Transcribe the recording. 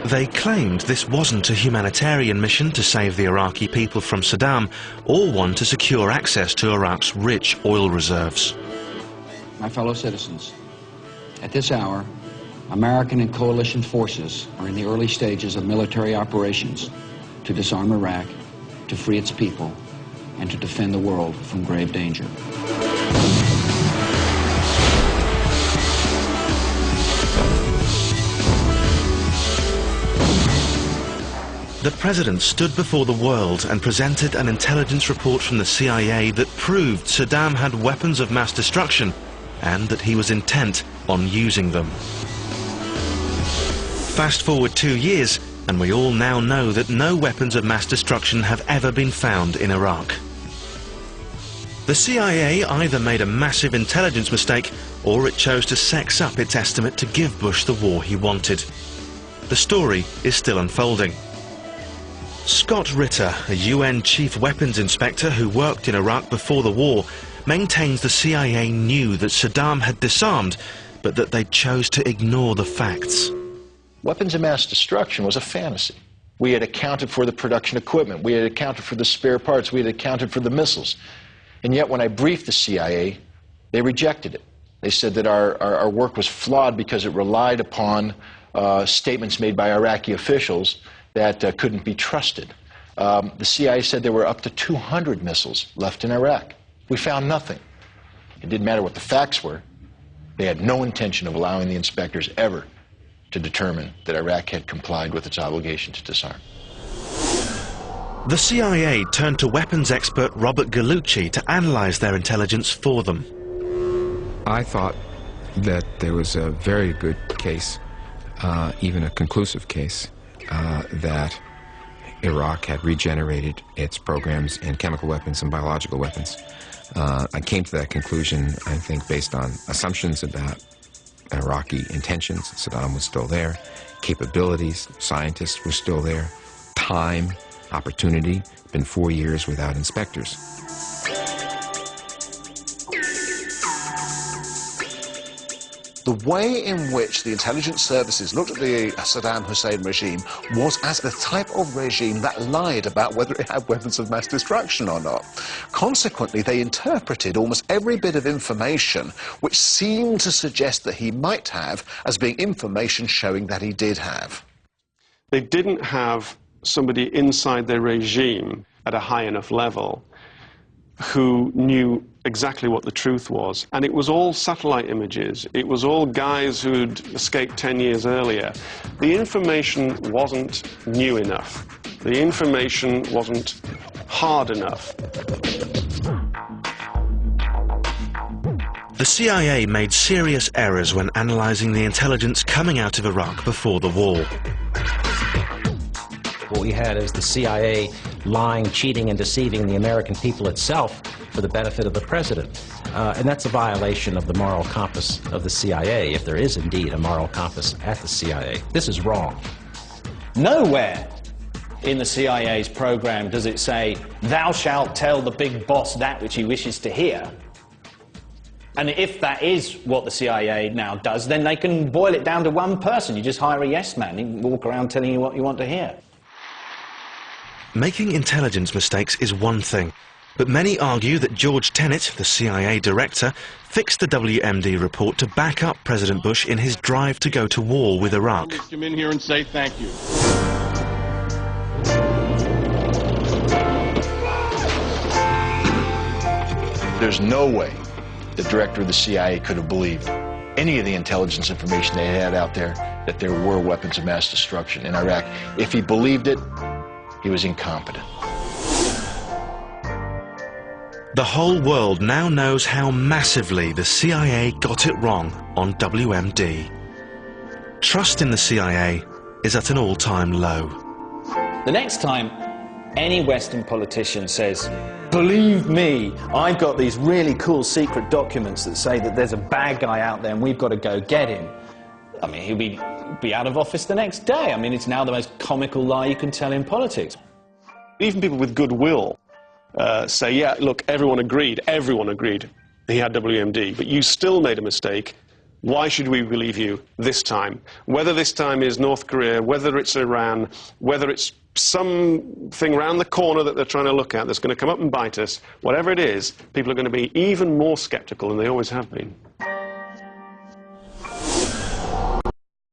They claimed this wasn't a humanitarian mission to save the Iraqi people from Saddam, or one to secure access to Iraq's rich oil reserves. My fellow citizens, at this hour, American and coalition forces are in the early stages of military operations to disarm Iraq, to free its people, and to defend the world from grave danger. The president stood before the world and presented an intelligence report from the CIA that proved Saddam had weapons of mass destruction and that he was intent on using them. Fast forward 2 years, and we all now know that no weapons of mass destruction have ever been found in Iraq. The CIA either made a massive intelligence mistake, or it chose to sex up its estimate to give Bush the war he wanted. The story is still unfolding. Scott Ritter, a UN chief weapons inspector who worked in Iraq before the war, maintains the CIA knew that Saddam had disarmed, but that they chose to ignore the facts. Weapons of mass destruction was a fantasy. We had accounted for the production equipment, we had accounted for the spare parts, we had accounted for the missiles. And yet when I briefed the CIA, they rejected it. They said that our work was flawed because it relied upon statements made by Iraqi officials that couldn't be trusted. The CIA said there were up to 200 missiles left in Iraq. We found nothing. It didn't matter what the facts were. They had no intention of allowing the inspectors ever to determine that Iraq had complied with its obligation to disarm. The CIA turned to weapons expert Robert Gallucci to analyze their intelligence for them. I thought that there was a very good case, even a conclusive case, that Iraq had regenerated its programs in chemical weapons and biological weapons. I came to that conclusion, I think, based on assumptions about Iraqi intentions. Saddam was still there, capabilities, scientists were still there, time, opportunity, been 4 years without inspectors. The way in which the intelligence services looked at the Saddam Hussein regime was as the type of regime that lied about whether it had weapons of mass destruction or not. Consequently, they interpreted almost every bit of information which seemed to suggest that he might have as being information showing that he did have. They didn't have somebody inside their regime at a high enough level who knew exactly what the truth was. And it was all satellite images. It was all guys who'd escaped 10 years earlier. The information wasn't new enough. The information wasn't hard enough. The CIA made serious errors when analyzing the intelligence coming out of Iraq before the war. What we had is the CIA lying, cheating, and deceiving the American people itself for the benefit of the president. And that's a violation of the moral compass of the CIA, if there is indeed a moral compass at the CIA. This is wrong. Nowhere in the CIA's program does it say, "Thou shalt tell the big boss that which he wishes to hear." And if that is what the CIA now does, then they can boil it down to one person. You just hire a yes man. He can walk around telling you what you want to hear. Making intelligence mistakes is one thing, but many argue that George Tenet, the CIA director, fixed the WMD report to back up President Bush in his drive to go to war with Iraq. Let's come in here and say thank you. There's no way the director of the CIA could have believed any of the intelligence information they had out there that there were weapons of mass destruction in Iraq. If he believed it, he was incompetent. The whole world now knows how massively the CIA got it wrong on WMD. Trust in the CIA is at an all-time low. The next time any Western politician says, "Believe me, I've got these really cool secret documents that say that there's a bad guy out there and we've got to go get him," I mean, he'll be out of office the next day. I mean, it's now the most comical lie you can tell in politics. Even people with goodwill say, yeah, look, everyone agreed he had WMD, but you still made a mistake Why should we believe you this time? Whether this time is North Korea, whether it's Iran, whether it's something around the corner that they're trying to look at that's going to come up and bite us, whatever it is, people are going to be even more skeptical than they always have been.